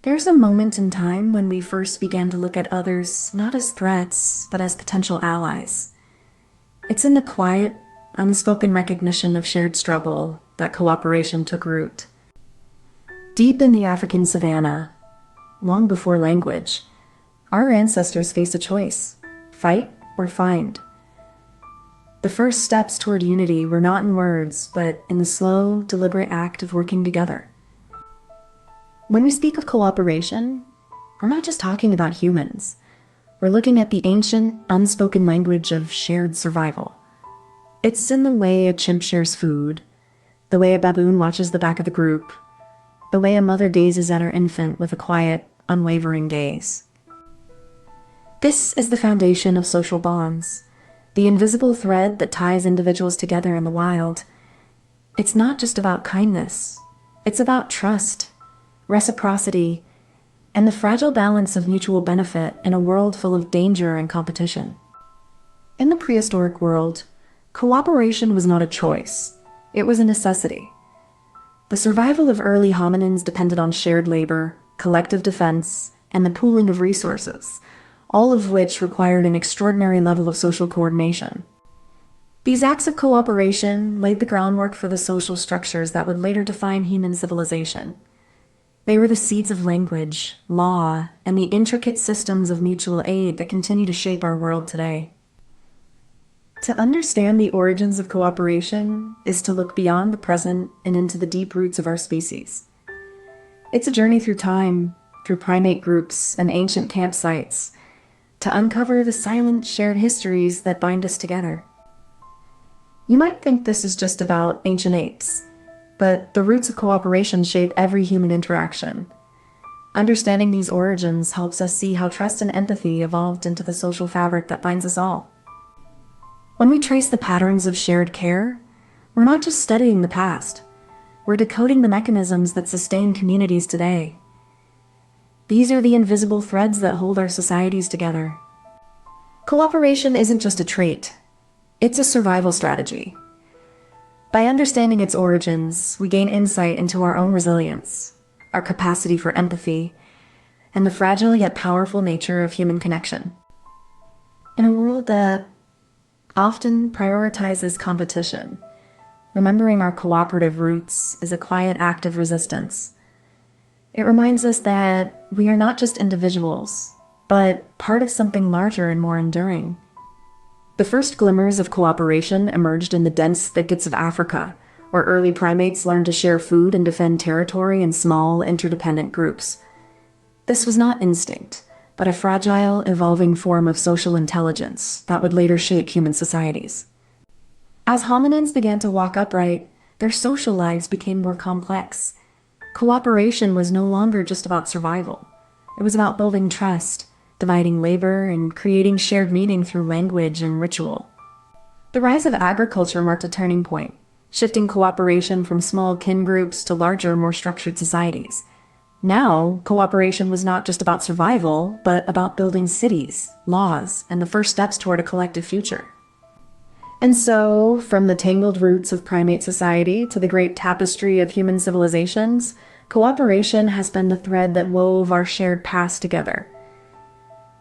There's a moment in time when we first began to look at others not as threats, but as potential allies. It's in the quiet, unspoken recognition of shared struggle that cooperation took root. Deep in the African savanna, long before language, our ancestors faced a choice: fight or find. The first steps toward unity were not in words, but in the slow, deliberate act of working together. When we speak of cooperation, we're not just talking about humans. We're looking at the ancient, unspoken language of shared survival. It's in the way a chimp shares food, the way a baboon watches the back of the group, the way a mother gazes at her infant with a quiet, unwavering gaze. This is the foundation of social bonds, the invisible thread that ties individuals together in the wild. It's not just about kindness. It's about trust, reciprocity, and the fragile balance of mutual benefit in a world full of danger and competition. In the prehistoric world, cooperation was not a choice. It was a necessity. The survival of early hominins depended on shared labor, collective defense, and the pooling of resources, all of which required an extraordinary level of social coordination. These acts of cooperation laid the groundwork for the social structures that would later define human civilization. They were the seeds of language, law, and the intricate systems of mutual aid that continue to shape our world today. To understand the origins of cooperation is to look beyond the present and into the deep roots of our species. It's a journey through time, through primate groups and ancient campsites, to uncover the silent shared histories that bind us together. You might think this is just about ancient apes, but the roots of cooperation shape every human interaction. Understanding these origins helps us see how trust and empathy evolved into the social fabric that binds us all. When we trace the patterns of shared care, we're not just studying the past, we're decoding the mechanisms that sustain communities today. These are the invisible threads that hold our societies together. Cooperation isn't just a trait, it's a survival strategy. By understanding its origins, we gain insight into our own resilience, our capacity for empathy, and the fragile yet powerful nature of human connection. In a world that often prioritizes competition, remembering our cooperative roots is a quiet act of resistance. It reminds us that we are not just individuals, but part of something larger and more enduring. The first glimmers of cooperation emerged in the dense thickets of Africa, where early primates learned to share food and defend territory in small, interdependent groups. This was not instinct, but a fragile, evolving form of social intelligence that would later shape human societies. As hominins began to walk upright, their social lives became more complex. Cooperation was no longer just about survival. It was about building trust, dividing labor, and creating shared meaning through language and ritual. The rise of agriculture marked a turning point, shifting cooperation from small kin groups to larger, more structured societies. Now, cooperation was not just about survival, but about building cities, laws, and the first steps toward a collective future. And so, from the tangled roots of primate society to the great tapestry of human civilizations, cooperation has been the thread that wove our shared past together.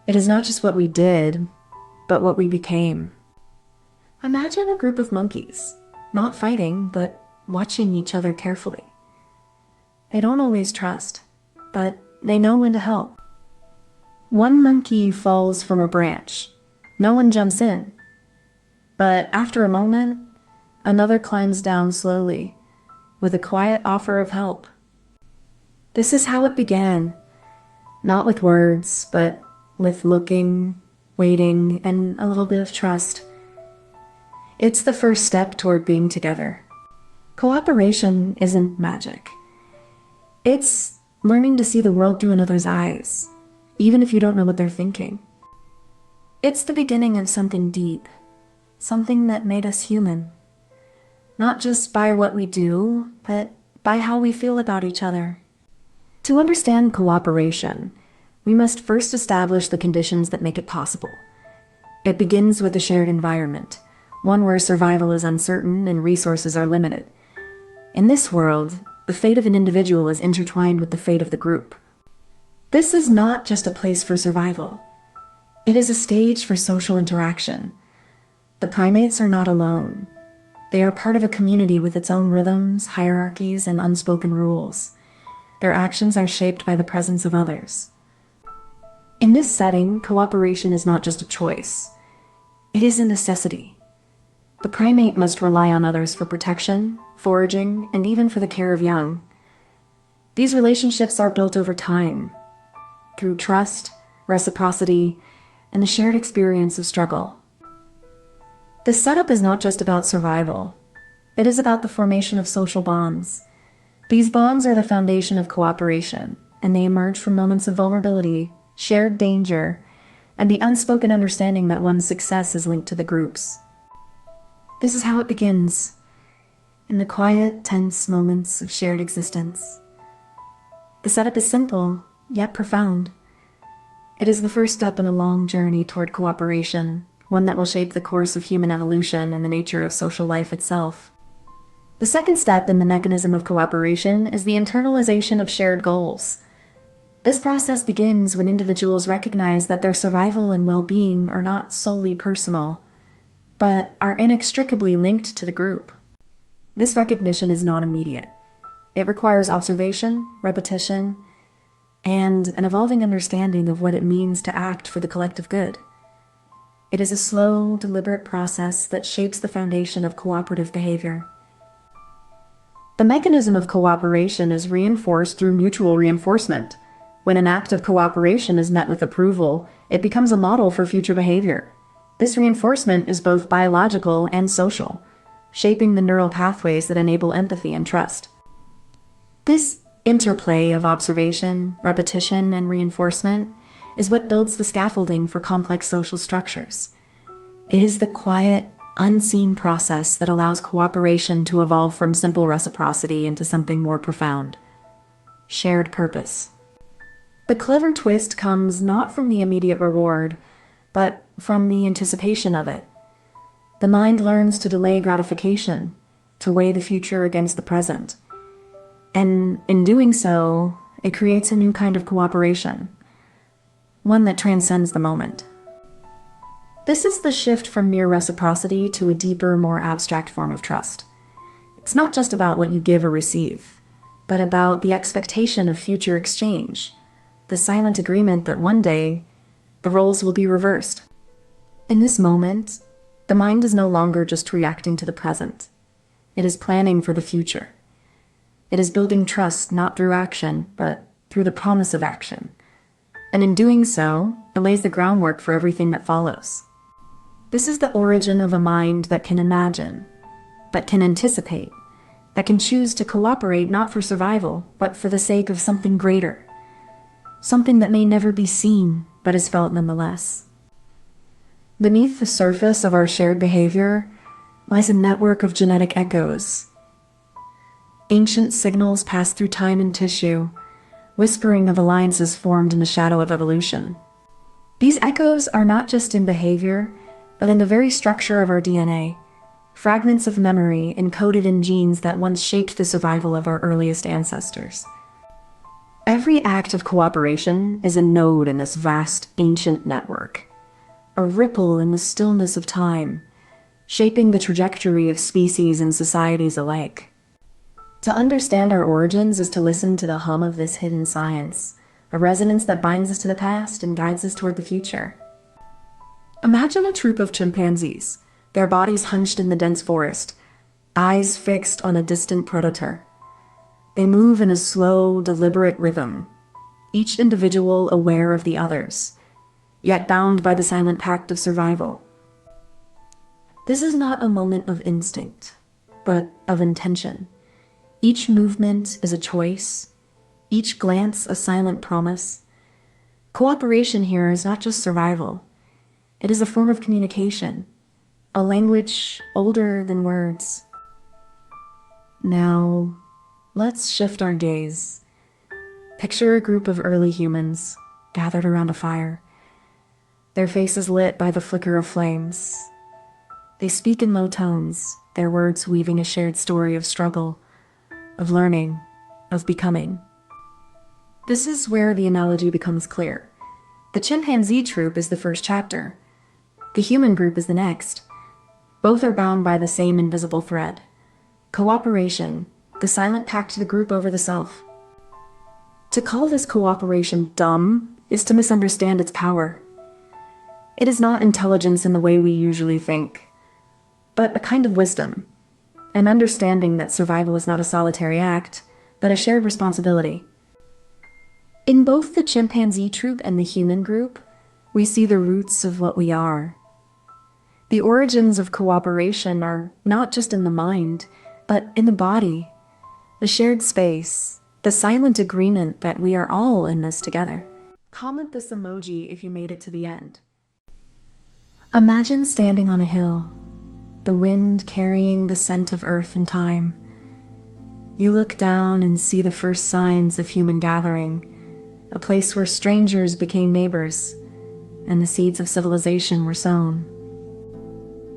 It is not just what we did, but what we became. Imagine a group of monkeys, not fighting, but watching each other carefully. They don't always trust, but they know when to help. One monkey falls from a branch. No one jumps in. But after a moment, another climbs down slowly, with a quiet offer of help. This is how it began, not with words, but with looking, waiting, and a little bit of trust. It's the first step toward being together. Cooperation isn't magic. It's learning to see the world through another's eyes, even if you don't know what they're thinking. It's the beginning of something deep, something that made us human. Not just by what we do, but by how we feel about each other. To understand cooperation, we must first establish the conditions that make it possible. It begins with a shared environment, one where survival is uncertain and resources are limited. In this world, the fate of an individual is intertwined with the fate of the group. This is not just a place for survival. It is a stage for social interaction. The primates are not alone. They are part of a community with its own rhythms, hierarchies, and unspoken rules. Their actions are shaped by the presence of others. In this setting, cooperation is not just a choice. It is a necessity. The primate must rely on others for protection, foraging, and even for the care of young. These relationships are built over time, through trust, reciprocity, and the shared experience of struggle. This setup is not just about survival. It is about the formation of social bonds. These bonds are the foundation of cooperation, and they emerge from moments of vulnerability, shared danger, and the unspoken understanding that one's success is linked to the group's. This is how it begins, in the quiet, tense moments of shared existence. The setup is simple, yet profound. It is the first step in a long journey toward cooperation, one that will shape the course of human evolution and the nature of social life itself. The second step in the mechanism of cooperation is the internalization of shared goals. This process begins when individuals recognize that their survival and well-being are not solely personal, but are inextricably linked to the group. This recognition is not immediate. It requires observation, repetition, and an evolving understanding of what it means to act for the collective good. It is a slow, deliberate process that shapes the foundation of cooperative behavior. The mechanism of cooperation is reinforced through mutual reinforcement. When an act of cooperation is met with approval, it becomes a model for future behavior. This reinforcement is both biological and social, shaping the neural pathways that enable empathy and trust. This interplay of observation, repetition, and reinforcement is what builds the scaffolding for complex social structures. It is the quiet, unseen process that allows cooperation to evolve from simple reciprocity into something more profound: shared purpose. The clever twist comes not from the immediate reward, but from the anticipation of it. The mind learns to delay gratification, to weigh the future against the present. And in doing so, it creates a new kind of cooperation, one that transcends the moment. This is the shift from mere reciprocity to a deeper, more abstract form of trust. It's not just about what you give or receive, but about the expectation of future exchange, the silent agreement that one day the roles will be reversed. In this moment, the mind is no longer just reacting to the present. It is planning for the future. It is building trust not through action, but through the promise of action. And in doing so, it lays the groundwork for everything that follows. This is the origin of a mind that can imagine, that can anticipate, that can choose to cooperate not for survival, but for the sake of something greater. Something that may never be seen, but is felt nonetheless. Beneath the surface of our shared behavior lies a network of genetic echoes. Ancient signals pass through time and tissue, whispering of alliances formed in the shadow of evolution. These echoes are not just in behavior, but in the very structure of our DNA, fragments of memory encoded in genes that once shaped the survival of our earliest ancestors. Every act of cooperation is a node in this vast, ancient network, a ripple in the stillness of time, shaping the trajectory of species and societies alike. To understand our origins is to listen to the hum of this hidden science, a resonance that binds us to the past and guides us toward the future. Imagine a troop of chimpanzees, their bodies hunched in the dense forest, eyes fixed on a distant predator. They move in a slow, deliberate rhythm, each individual aware of the others, yet bound by the silent pact of survival. This is not a moment of instinct, but of intention. Each movement is a choice, each glance a silent promise. Cooperation here is not just survival. It is a form of communication, a language older than words. Now, let's shift our gaze. Picture a group of early humans gathered around a fire, their faces lit by the flicker of flames. They speak in low tones, their words weaving a shared story of struggle, of learning, of becoming. This is where the analogy becomes clear. The chimpanzee troop is the first chapter. The human group is the next. Both are bound by the same invisible thread. Cooperation, the silent pact to the group over the self. To call this cooperation dumb is to misunderstand its power. It is not intelligence in the way we usually think, but a kind of wisdom, an understanding that survival is not a solitary act, but a shared responsibility. In both the chimpanzee troop and the human group, we see the roots of what we are. The origins of cooperation are not just in the mind, but in the body, the shared space, the silent agreement that we are all in this together. Comment this emoji if you made it to the end. Imagine standing on a hill, the wind carrying the scent of earth and time. You look down and see the first signs of human gathering, a place where strangers became neighbors, and the seeds of civilization were sown.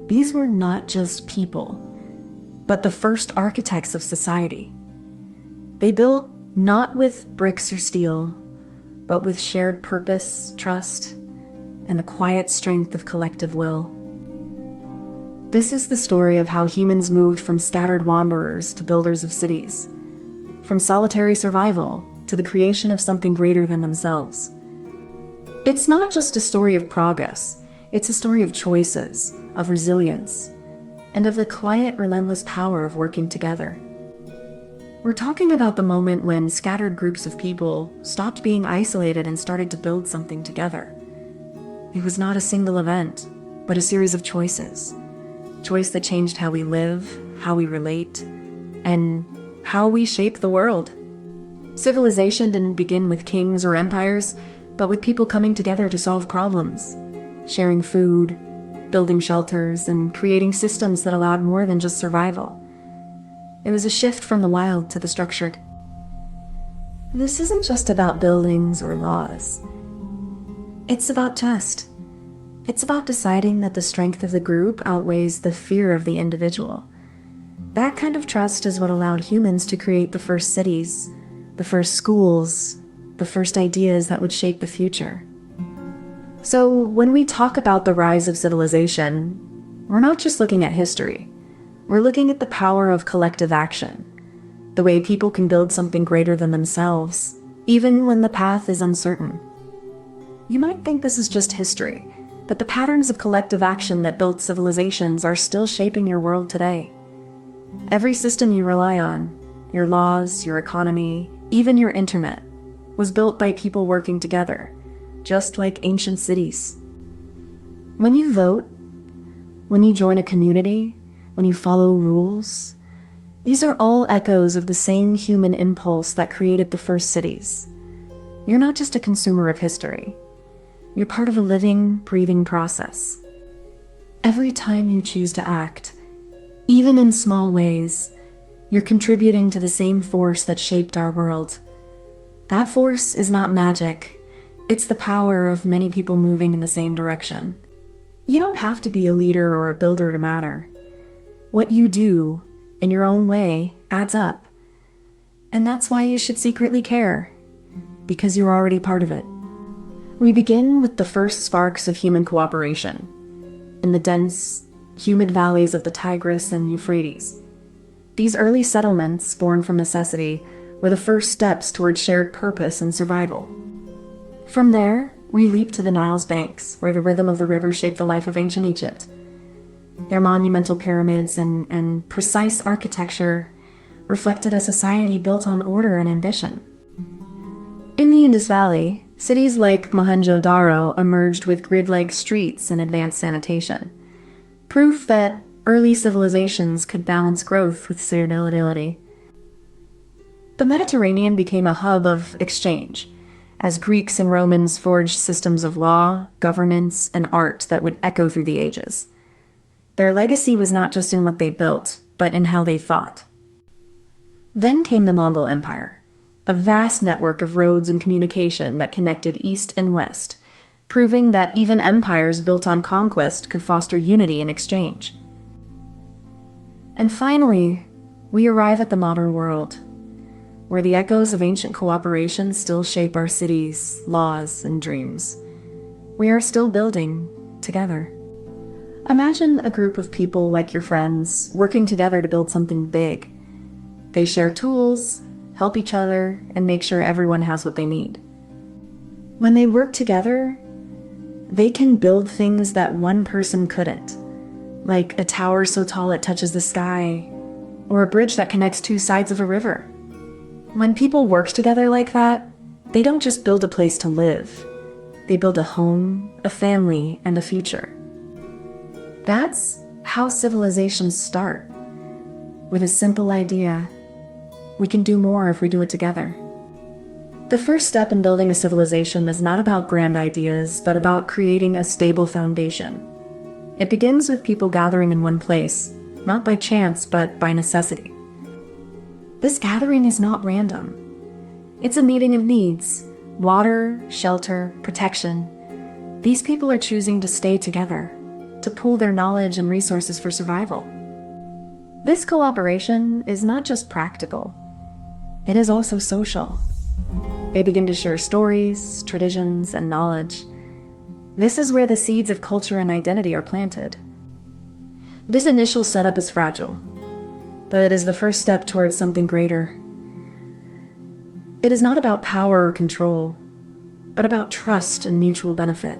These were not just people, but the first architects of society. They built not with bricks or steel, but with shared purpose, trust, and the quiet strength of collective will. This is the story of how humans moved from scattered wanderers to builders of cities, from solitary survival to the creation of something greater than themselves. It's not just a story of progress, it's a story of choices, of resilience, and of the quiet, relentless power of working together. We're talking about the moment when scattered groups of people stopped being isolated and started to build something together. It was not a single event, but a series of choices. Choice that changed how we live, how we relate, and how we shape the world. Civilization didn't begin with kings or empires, but with people coming together to solve problems, sharing food, building shelters, and creating systems that allowed more than just survival. It was a shift from the wild to the structured. This isn't just about buildings or laws. It's about trust. It's about deciding that the strength of the group outweighs the fear of the individual. That kind of trust is what allowed humans to create the first cities, the first schools, the first ideas that would shape the future. So when we talk about the rise of civilization, we're not just looking at history. We're looking at the power of collective action, the way people can build something greater than themselves, even when the path is uncertain. You might think this is just history, but the patterns of collective action that built civilizations are still shaping your world today. Every system you rely on, your laws, your economy, even your internet, was built by people working together, just like ancient cities. When you vote, when you join a community, when you follow rules, these are all echoes of the same human impulse that created the first cities. You're not just a consumer of history. You're part of a living, breathing process. Every time you choose to act, even in small ways, you're contributing to the same force that shaped our world. That force is not magic. It's the power of many people moving in the same direction. You don't have to be a leader or a builder to matter. What you do, in your own way, adds up. And that's why you should secretly care, because you're already part of it. We begin with the first sparks of human cooperation, in the dense, humid valleys of the Tigris and Euphrates. These early settlements, born from necessity, were the first steps toward shared purpose and survival. From there, we leap to the Nile's banks, where the rhythm of the river shaped the life of ancient Egypt. Their monumental pyramids and precise architecture reflected a society built on order and ambition. In the Indus Valley, cities like Mohenjo-daro emerged with grid-like streets and advanced sanitation, proof that early civilizations could balance growth with sustainability. The Mediterranean became a hub of exchange, as Greeks and Romans forged systems of law, governance, and art that would echo through the ages. Their legacy was not just in what they built, but in how they thought. Then came the Mongol Empire, a vast network of roads and communication that connected east and west, proving that even empires built on conquest could foster unity and exchange. And finally, we arrive at the modern world, where the echoes of ancient cooperation still shape our cities, laws, and dreams. We are still building together. Imagine a group of people like your friends working together to build something big. They share tools, help each other, and make sure everyone has what they need. When they work together, they can build things that one person couldn't, like a tower so tall it touches the sky, or a bridge that connects two sides of a river. When people work together like that, they don't just build a place to live. They build a home, a family, and a future. That's how civilizations start, with a simple idea. We can do more if we do it together. The first step in building a civilization is not about grand ideas, but about creating a stable foundation. It begins with people gathering in one place, not by chance, but by necessity. This gathering is not random. It's a meeting of needs: water, shelter, protection. These people are choosing to stay together, to pool their knowledge and resources for survival. This cooperation is not just practical, it is also social. They begin to share stories, traditions, and knowledge. This is where the seeds of culture and identity are planted. This initial setup is fragile, but it is the first step towards something greater. It is not about power or control, but about trust and mutual benefit.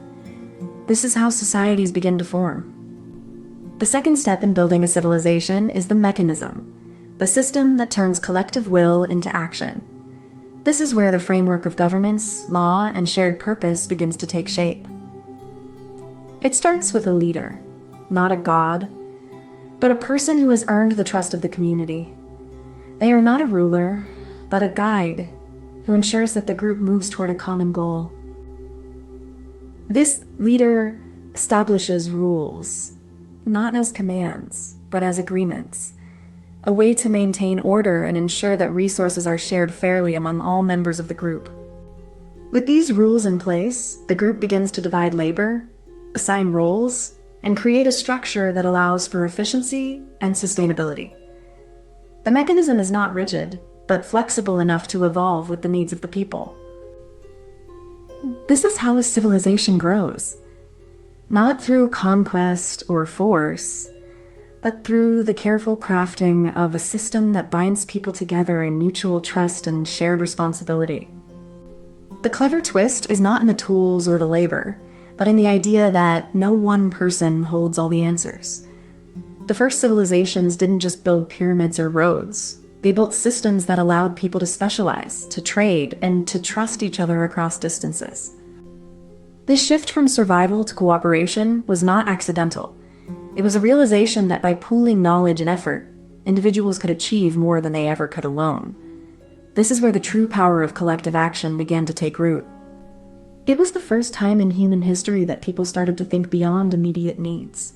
This is how societies begin to form. The second step in building a civilization is the mechanism, the system that turns collective will into action. This is where the framework of governments, law, and shared purpose begins to take shape. It starts with a leader, not a god, but a person who has earned the trust of the community. They are not a ruler, but a guide who ensures that the group moves toward a common goal. This leader establishes rules, not as commands, but as agreements, a way to maintain order and ensure that resources are shared fairly among all members of the group. With these rules in place, the group begins to divide labor, assign roles, and create a structure that allows for efficiency and sustainability. The mechanism is not rigid, but flexible enough to evolve with the needs of the people. This is how a civilization grows, not through conquest or force, but through the careful crafting of a system that binds people together in mutual trust and shared responsibility. The clever twist is not in the tools or the labor, but in the idea that no one person holds all the answers. The first civilizations didn't just build pyramids or roads. They built systems that allowed people to specialize, to trade, and to trust each other across distances. This shift from survival to cooperation was not accidental. It was a realization that by pooling knowledge and effort, individuals could achieve more than they ever could alone. This is where the true power of collective action began to take root. It was the first time in human history that people started to think beyond immediate needs.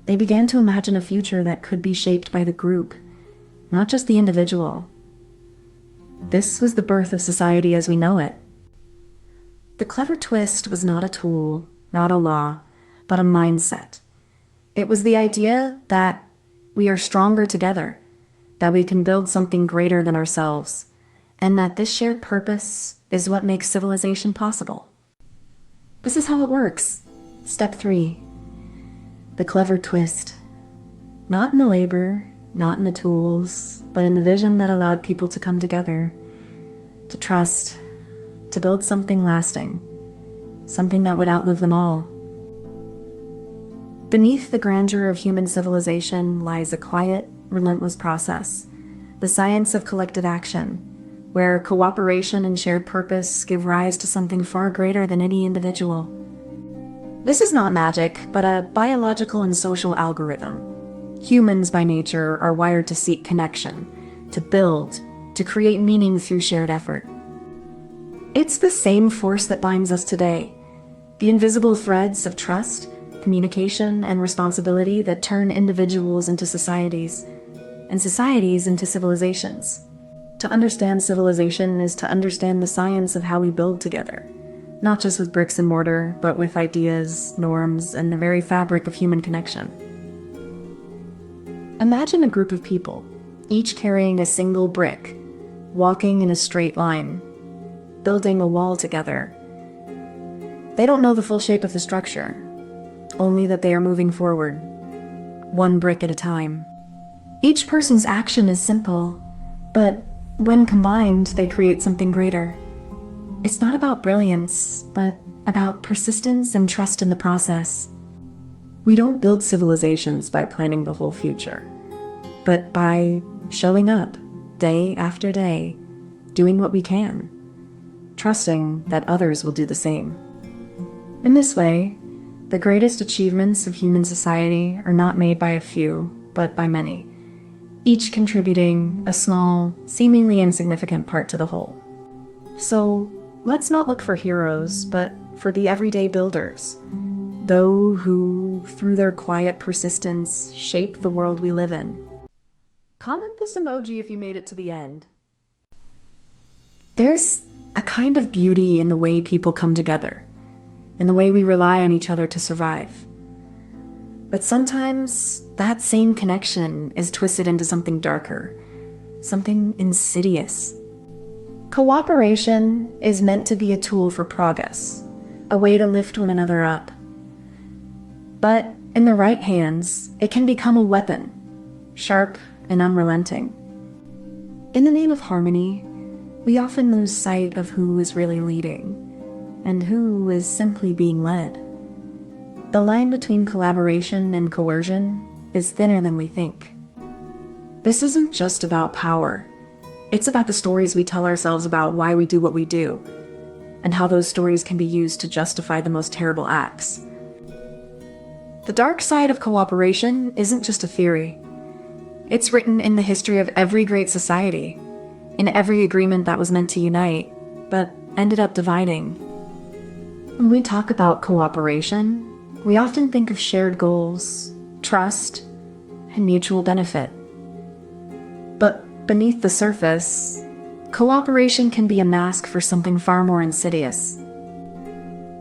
They began to imagine a future that could be shaped by the group, not just the individual. This was the birth of society as we know it. The clever twist was not a tool, not a law, but a mindset. It was the idea that we are stronger together, that we can build something greater than ourselves, and that this shared purpose is what makes civilization possible. This is how it works. Step 3. The clever twist. Not in the labor, not in the tools, but in the vision that allowed people to come together, to trust, to build something lasting, something that would outlive them all. Beneath the grandeur of human civilization lies a quiet, relentless process, the science of collective action, where cooperation and shared purpose give rise to something far greater than any individual. This is not magic, but a biological and social algorithm. Humans by nature are wired to seek connection, to build, to create meaning through shared effort. It's the same force that binds us today, the invisible threads of trust, communication, and responsibility that turn individuals into societies, and societies into civilizations. To understand civilization is to understand the science of how we build together, not just with bricks and mortar, but with ideas, norms, and the very fabric of human connection. Imagine a group of people, each carrying a single brick, walking in a straight line, building a wall together. They don't know the full shape of the structure, only that they are moving forward, one brick at a time. Each person's action is simple, but when combined, they create something greater. It's not about brilliance, but about persistence and trust in the process. We don't build civilizations by planning the whole future, but by showing up day after day, doing what we can, trusting that others will do the same. In this way, the greatest achievements of human society are not made by a few, but by many, each contributing a small, seemingly insignificant part to the whole. So, let's not look for heroes, but for the everyday builders, those who, through their quiet persistence, shape the world we live in. Comment this emoji if you made it to the end. There's a kind of beauty in the way people come together, in the way we rely on each other to survive. But sometimes that same connection is twisted into something darker, something insidious. Cooperation is meant to be a tool for progress, a way to lift one another up. But in the right hands, it can become a weapon, sharp and unrelenting. In the name of harmony, we often lose sight of who is really leading, and who is simply being led. The line between collaboration and coercion is thinner than we think. This isn't just about power. It's about the stories we tell ourselves about why we do what we do, and how those stories can be used to justify the most terrible acts. The dark side of cooperation isn't just a theory. It's written in the history of every great society, in every agreement that was meant to unite, but ended up dividing. When we talk about cooperation, we often think of shared goals, trust, and mutual benefit. But beneath the surface, cooperation can be a mask for something far more insidious.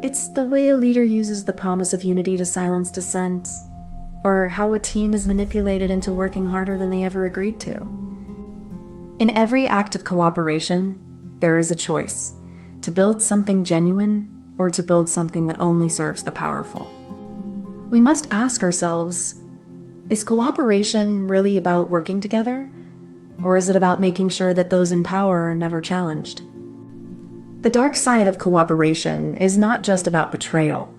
It's the way a leader uses the promise of unity to silence dissent, or how a team is manipulated into working harder than they ever agreed to. In every act of cooperation, there is a choice: to build something genuine or to build something that only serves the powerful. We must ask ourselves, is cooperation really about working together? Or is it about making sure that those in power are never challenged? The dark side of cooperation is not just about betrayal,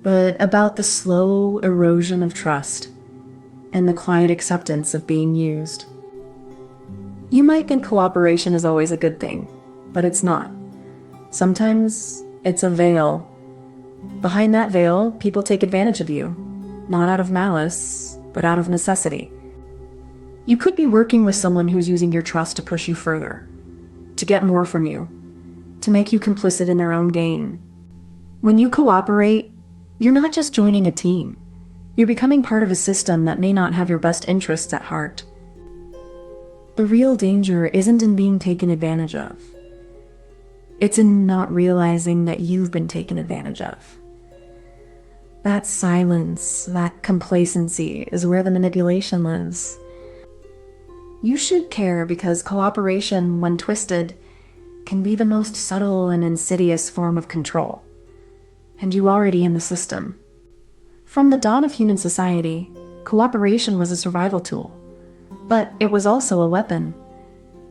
but about the slow erosion of trust and the quiet acceptance of being used. You might think cooperation is always a good thing, but it's not. Sometimes it's a veil. Behind that veil, people take advantage of you, not out of malice, but out of necessity. You could be working with someone who's using your trust to push you further, to get more from you, to make you complicit in their own gain. When you cooperate, you're not just joining a team. You're becoming part of a system that may not have your best interests at heart. The real danger isn't in being taken advantage of. It's in not realizing that you've been taken advantage of. That silence, that complacency is where the manipulation lives. You should care because cooperation, when twisted, can be the most subtle and insidious form of control. And you already in the system. From the dawn of human society, cooperation was a survival tool. But it was also a weapon.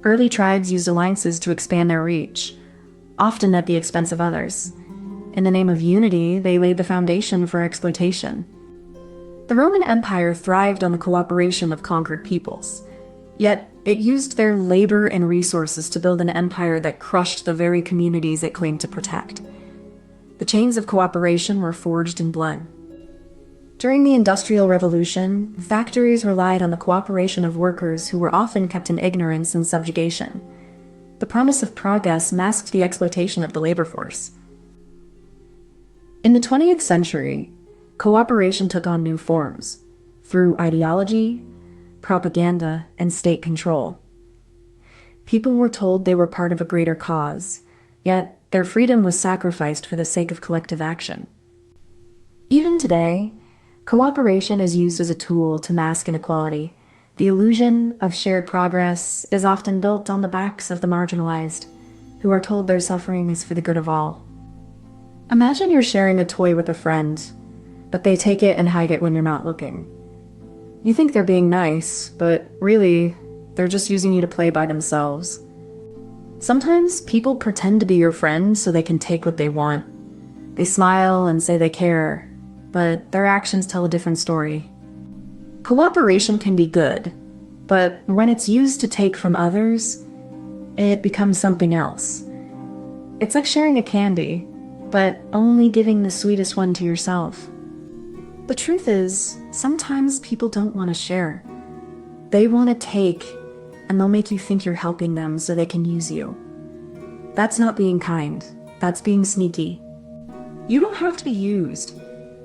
Early tribes used alliances to expand their reach, often at the expense of others. In the name of unity, they laid the foundation for exploitation. The Roman Empire thrived on the cooperation of conquered peoples, yet it used their labor and resources to build an empire that crushed the very communities it claimed to protect. The chains of cooperation were forged in blood. During the Industrial Revolution, factories relied on the cooperation of workers who were often kept in ignorance and subjugation. The promise of progress masked the exploitation of the labor force. In the 20th century, cooperation took on new forms through ideology, propaganda, and state control. People were told they were part of a greater cause, yet their freedom was sacrificed for the sake of collective action. Even today, cooperation is used as a tool to mask inequality, The illusion of shared progress is often built on the backs of the marginalized, who are told their suffering is for the good of all. Imagine you're sharing a toy with a friend, but they take it and hide it when you're not looking. You think they're being nice, but really, they're just using you to play by themselves. Sometimes people pretend to be your friend so they can take what they want. They smile and say they care, but their actions tell a different story. Cooperation can be good, but when it's used to take from others, it becomes something else. It's like sharing a candy, but only giving the sweetest one to yourself. The truth is, sometimes people don't want to share. They want to take, and they'll make you think you're helping them so they can use you. That's not being kind. That's being sneaky. You don't have to be used.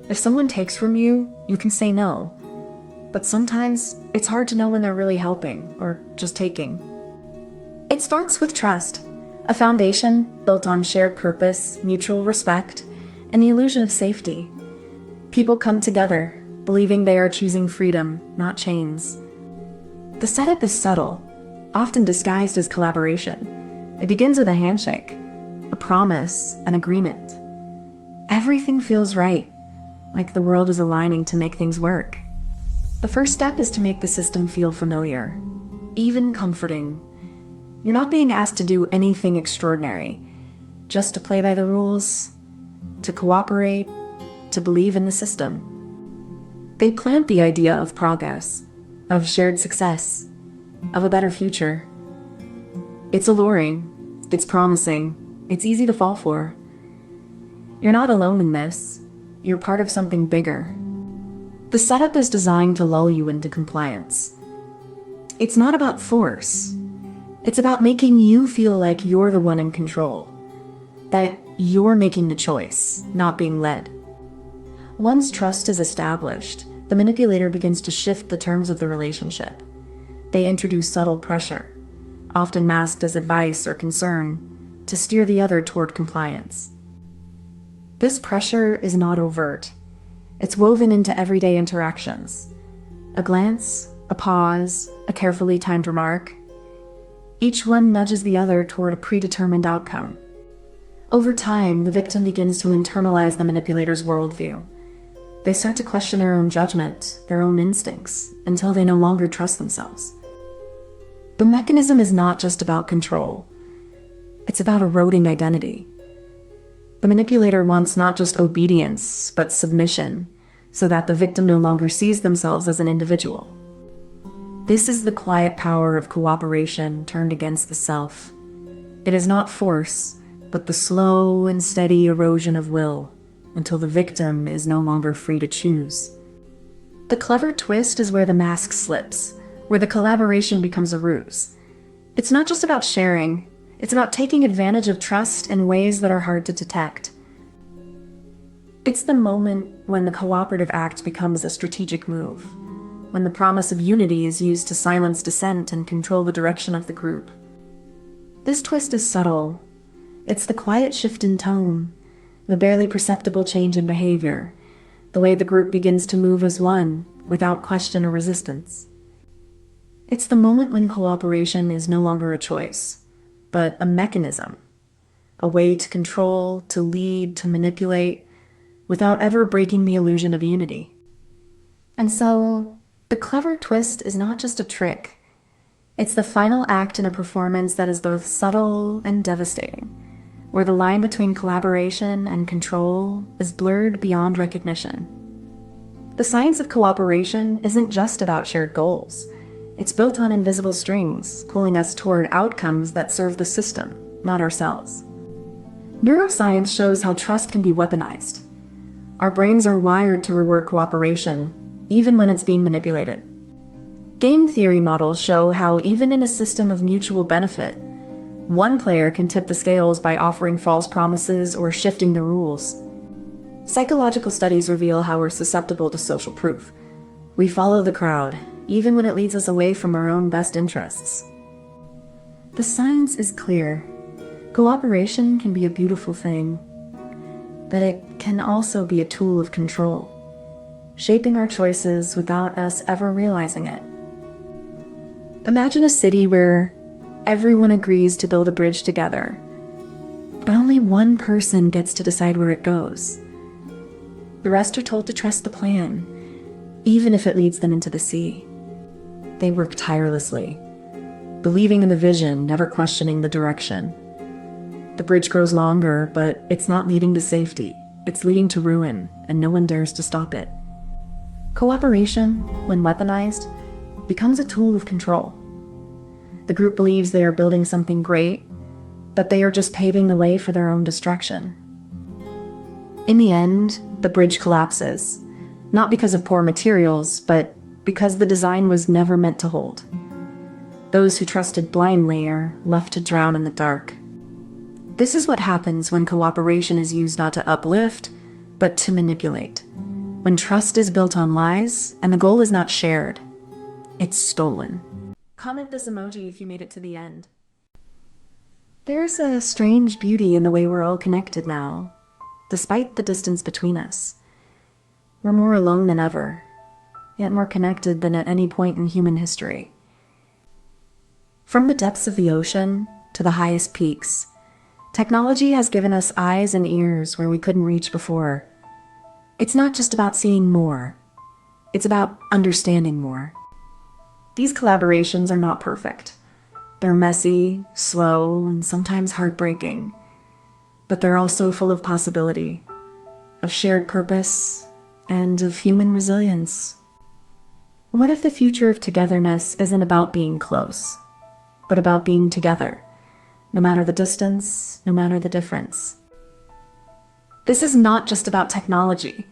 If someone takes from you, you can say no. But sometimes it's hard to know when they're really helping or just taking. It starts with trust, a foundation built on shared purpose, mutual respect, and the illusion of safety. People come together, believing they are choosing freedom, not chains. The setup is subtle, often disguised as collaboration. It begins with a handshake, a promise, an agreement. Everything feels right, like the world is aligning to make things work. The first step is to make the system feel familiar, even comforting. You're not being asked to do anything extraordinary, just to play by the rules, to cooperate, to believe in the system. They plant the idea of progress, of shared success, of a better future. It's alluring, it's promising, it's easy to fall for. You're not alone in this. You're part of something bigger. The setup is designed to lull you into compliance. It's not about force. It's about making you feel like you're the one in control, that you're making the choice, not being led. Once trust is established, the manipulator begins to shift the terms of the relationship. They introduce subtle pressure, often masked as advice or concern, to steer the other toward compliance. This pressure is not overt. It's woven into everyday interactions. A glance, a pause, a carefully timed remark. Each one nudges the other toward a predetermined outcome. Over time, the victim begins to internalize the manipulator's worldview. They start to question their own judgment, their own instincts, until they no longer trust themselves. The mechanism is not just about control. It's about eroding identity. The manipulator wants not just obedience, but submission, so that the victim no longer sees themselves as an individual. This is the quiet power of cooperation turned against the self. It is not force, but the slow and steady erosion of will, until the victim is no longer free to choose. The clever twist is where the mask slips, where the collaboration becomes a ruse. It's not just about sharing, it's about taking advantage of trust in ways that are hard to detect. It's the moment when the cooperative act becomes a strategic move, when the promise of unity is used to silence dissent and control the direction of the group. This twist is subtle. It's the quiet shift in tone, the barely perceptible change in behavior, the way the group begins to move as one, without question or resistance. It's the moment when cooperation is no longer a choice, but a mechanism, a way to control, to lead, to manipulate, without ever breaking the illusion of unity. And so, the clever twist is not just a trick. It's the final act in a performance that is both subtle and devastating, where the line between collaboration and control is blurred beyond recognition. The science of cooperation isn't just about shared goals. It's built on invisible strings, pulling us toward outcomes that serve the system, not ourselves. Neuroscience shows how trust can be weaponized. Our brains are wired to reward cooperation, even when it's being manipulated. Game theory models show how even in a system of mutual benefit, one player can tip the scales by offering false promises or shifting the rules. Psychological studies reveal how we're susceptible to social proof. We follow the crowd, even when it leads us away from our own best interests. The science is clear. Cooperation can be a beautiful thing, but it can also be a tool of control, shaping our choices without us ever realizing it. Imagine a city where everyone agrees to build a bridge together, but only one person gets to decide where it goes. The rest are told to trust the plan, even if it leads them into the sea. They work tirelessly, believing in the vision, never questioning the direction. The bridge grows longer, but it's not leading to safety. It's leading to ruin, and no one dares to stop it. Cooperation, when weaponized, becomes a tool of control. The group believes they are building something great, but they are just paving the way for their own destruction. In the end, the bridge collapses, not because of poor materials, but because the design was never meant to hold. Those who trusted blindly are left to drown in the dark. This is what happens when cooperation is used not to uplift, but to manipulate. When trust is built on lies, and the goal is not shared, it's stolen. Comment this emoji if you made it to the end. There's a strange beauty in the way we're all connected now, despite the distance between us. We're more alone than ever, yet more connected than at any point in human history. From the depths of the ocean to the highest peaks, technology has given us eyes and ears where we couldn't reach before. It's not just about seeing more, it's about understanding more. These collaborations are not perfect. They're messy, slow, and sometimes heartbreaking. But they're also full of possibility, of shared purpose, and of human resilience. What if the future of togetherness isn't about being close, but about being together, no matter the distance, no matter the difference? This is not just about technology.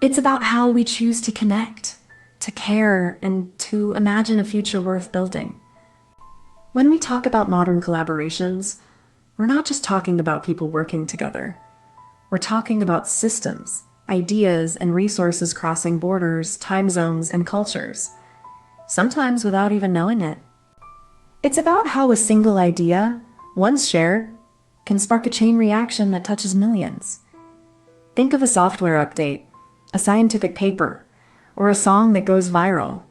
It's about how we choose to connect, to care, and to imagine a future worth building. When we talk about modern collaborations, we're not just talking about people working together. We're talking about systems, ideas, and resources crossing borders, time zones, and cultures, sometimes without even knowing it. It's about how a single idea, once shared, can spark a chain reaction that touches millions. Think of a software update, a scientific paper, or a song that goes viral.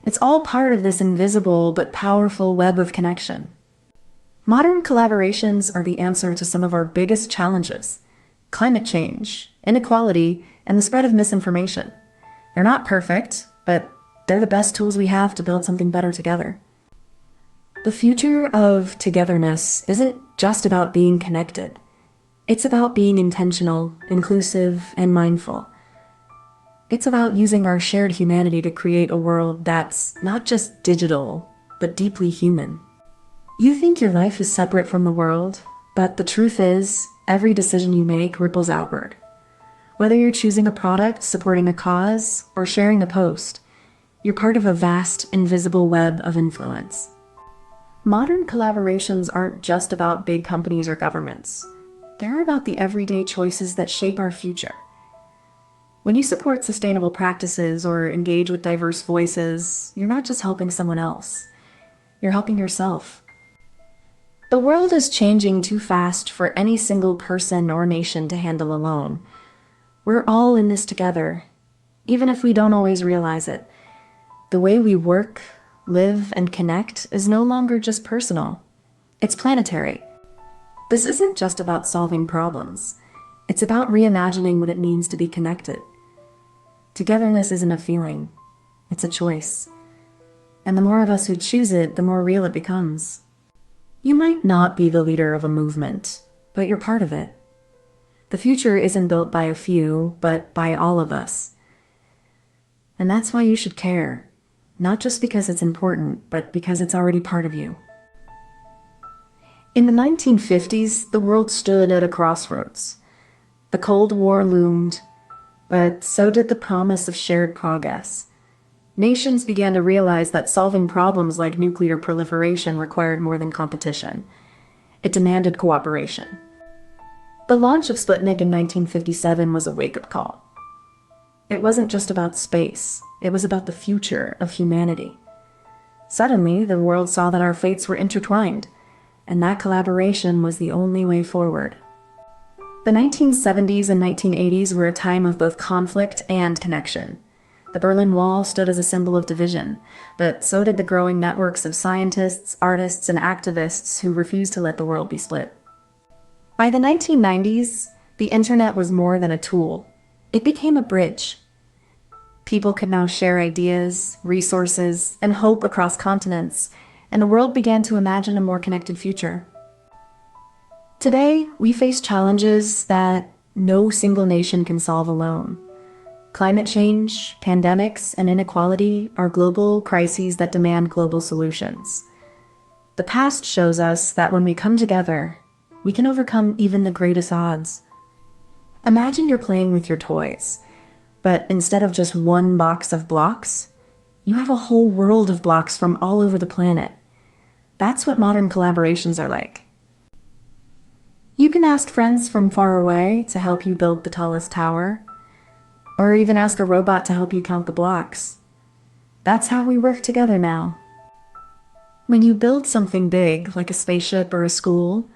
It's all part of this invisible but powerful web of connection. Modern collaborations are the answer to some of our biggest challenges: climate change, inequality, and the spread of misinformation. They're not perfect, but they're the best tools we have to build something better together. The future of togetherness isn't just about being connected. It's about being intentional, inclusive, and mindful. It's about using our shared humanity to create a world that's not just digital, but deeply human. You think your life is separate from the world, but the truth is, every decision you make ripples outward. Whether you're choosing a product, supporting a cause, or sharing a post, you're part of a vast, invisible web of influence. Modern collaborations aren't just about big companies or governments. They're about the everyday choices that shape our future. When you support sustainable practices or engage with diverse voices, you're not just helping someone else. You're helping yourself. The world is changing too fast for any single person or nation to handle alone. We're all in this together, even if we don't always realize it. The way we work, live, and connect is no longer just personal. It's planetary. This isn't just about solving problems. It's about reimagining what it means to be connected. Togetherness isn't a feeling. It's a choice. And the more of us who choose it, the more real it becomes. You might not be the leader of a movement, but you're part of it. The future isn't built by a few, but by all of us. And that's why you should care. Not just because it's important, but because it's already part of you. In the 1950s, the world stood at a crossroads. The Cold War loomed, but so did the promise of shared progress. Nations began to realize that solving problems like nuclear proliferation required more than competition. It demanded cooperation. The launch of Sputnik in 1957 was a wake-up call. It wasn't just about space. It was about the future of humanity. Suddenly, the world saw that our fates were intertwined, and that collaboration was the only way forward. The 1970s and 1980s were a time of both conflict and connection. The Berlin Wall stood as a symbol of division, but so did the growing networks of scientists, artists, and activists who refused to let the world be split. By the 1990s, the internet was more than a tool. It became a bridge. People could now share ideas, resources, and hope across continents, and the world began to imagine a more connected future. Today, we face challenges that no single nation can solve alone. Climate change, pandemics, and inequality are global crises that demand global solutions. The past shows us that when we come together, we can overcome even the greatest odds. Imagine you're playing with your toys, but instead of just one box of blocks, you have a whole world of blocks from all over the planet. That's what modern collaborations are like. You can ask friends from far away to help you build the tallest tower, or even ask a robot to help you count the blocks. That's how we work together now. When you build something big, like a spaceship or a school,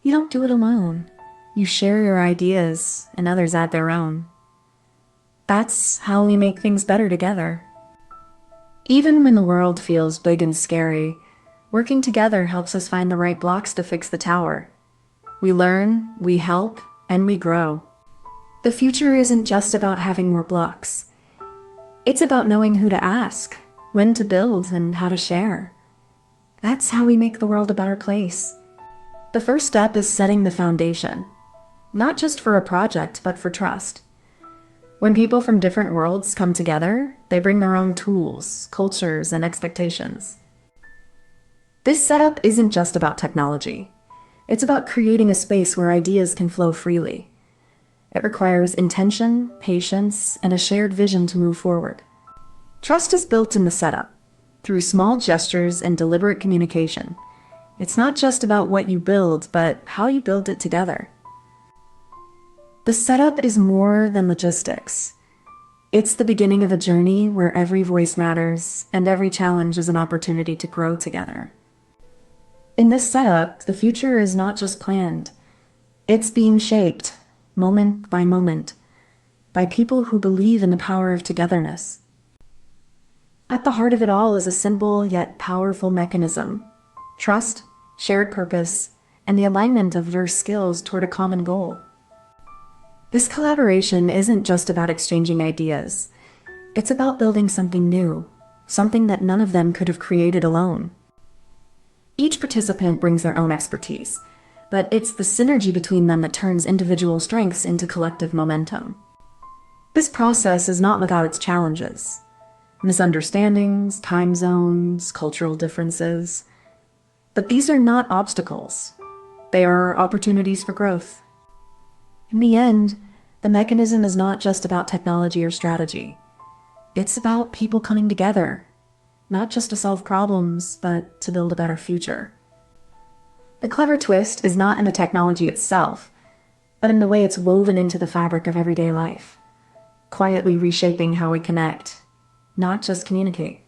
you don't do it alone. You share your ideas, and others add their own. That's how we make things better together. Even when the world feels big and scary, working together helps us find the right blocks to fix the tower. We learn, we help, and we grow. The future isn't just about having more blocks. It's about knowing who to ask, when to build, and how to share. That's how we make the world a better place. The first step is setting the foundation, not just for a project, but for trust. When people from different worlds come together, they bring their own tools, cultures, and expectations. This setup isn't just about technology. It's about creating a space where ideas can flow freely. It requires intention, patience, and a shared vision to move forward. Trust is built in the setup, through small gestures and deliberate communication. It's not just about what you build, but how you build it together. The setup is more than logistics. It's the beginning of a journey where every voice matters and every challenge is an opportunity to grow together. In this setup, the future is not just planned. It's being shaped, moment by moment, by people who believe in the power of togetherness. At the heart of it all is a simple yet powerful mechanism: trust, shared purpose, and the alignment of diverse skills toward a common goal. This collaboration isn't just about exchanging ideas. It's about building something new, something that none of them could have created alone. Each participant brings their own expertise, but it's the synergy between them that turns individual strengths into collective momentum. This process is not without its challenges. Misunderstandings, time zones, cultural differences. But these are not obstacles. They are opportunities for growth. In the end, the mechanism is not just about technology or strategy. It's about people coming together, not just to solve problems, but to build a better future. The clever twist is not in the technology itself, but in the way it's woven into the fabric of everyday life, quietly reshaping how we connect, not just communicate.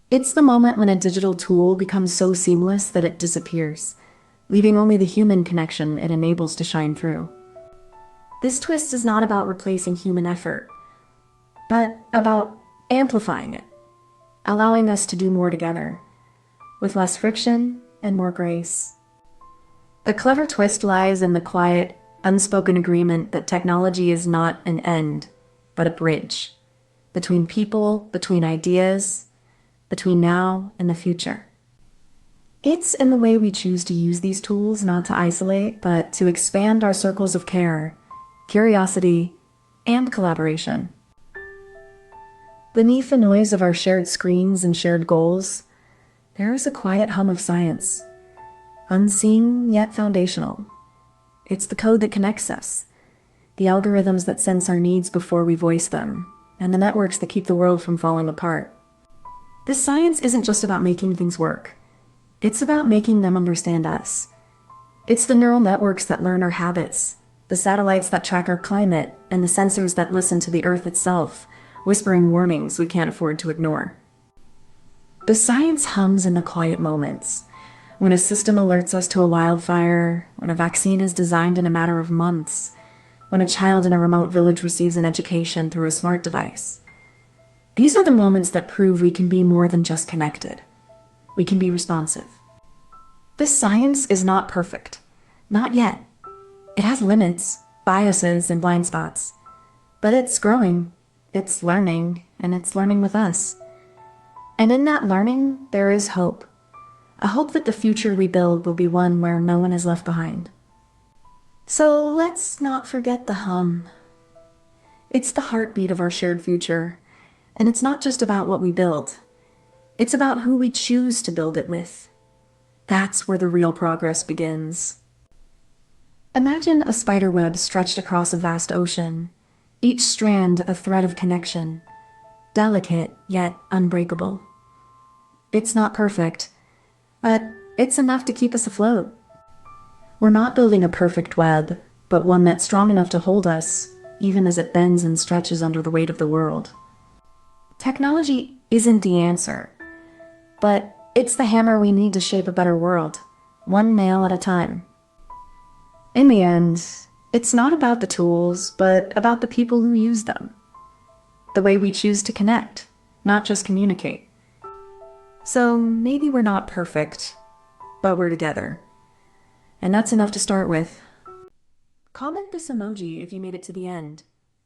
It's the moment when a digital tool becomes so seamless that it disappears, leaving only the human connection it enables to shine through. This twist is not about replacing human effort, but about amplifying it, allowing us to do more together, with less friction and more grace. The clever twist lies in the quiet, unspoken agreement that technology is not an end, but a bridge between people, between ideas, between now and the future. It's in the way we choose to use these tools, not to isolate, but to expand our circles of care, curiosity, and collaboration. Beneath the noise of our shared screens and shared goals, there is a quiet hum of science, unseen yet foundational. It's the code that connects us, the algorithms that sense our needs before we voice them, and the networks that keep the world from falling apart. This science isn't just about making things work. It's about making them understand us. It's the neural networks that learn our habits, the satellites that track our climate, and the sensors that listen to the Earth itself, whispering warnings we can't afford to ignore. The science hums in the quiet moments, when a system alerts us to a wildfire, when a vaccine is designed in a matter of months, when a child in a remote village receives an education through a smart device. These are the moments that prove we can be more than just connected. We can be responsive. This science is not perfect. Not yet. It has limits, biases, and blind spots. But it's growing, it's learning, and it's learning with us. And in that learning, there is hope. A hope that the future we build will be one where no one is left behind. So let's not forget the hum. It's the heartbeat of our shared future. And it's not just about what we build. It's about who we choose to build it with. That's where the real progress begins. Imagine a spider web stretched across a vast ocean, each strand a thread of connection, delicate yet unbreakable. It's not perfect, but it's enough to keep us afloat. We're not building a perfect web, but one that's strong enough to hold us, even as it bends and stretches under the weight of the world. Technology isn't the answer, but it's the hammer we need to shape a better world, one nail at a time. In the end, it's not about the tools, but about the people who use them. The way we choose to connect, not just communicate. So maybe we're not perfect, but we're together. And that's enough to start with. Comment this emoji if you made it to the end.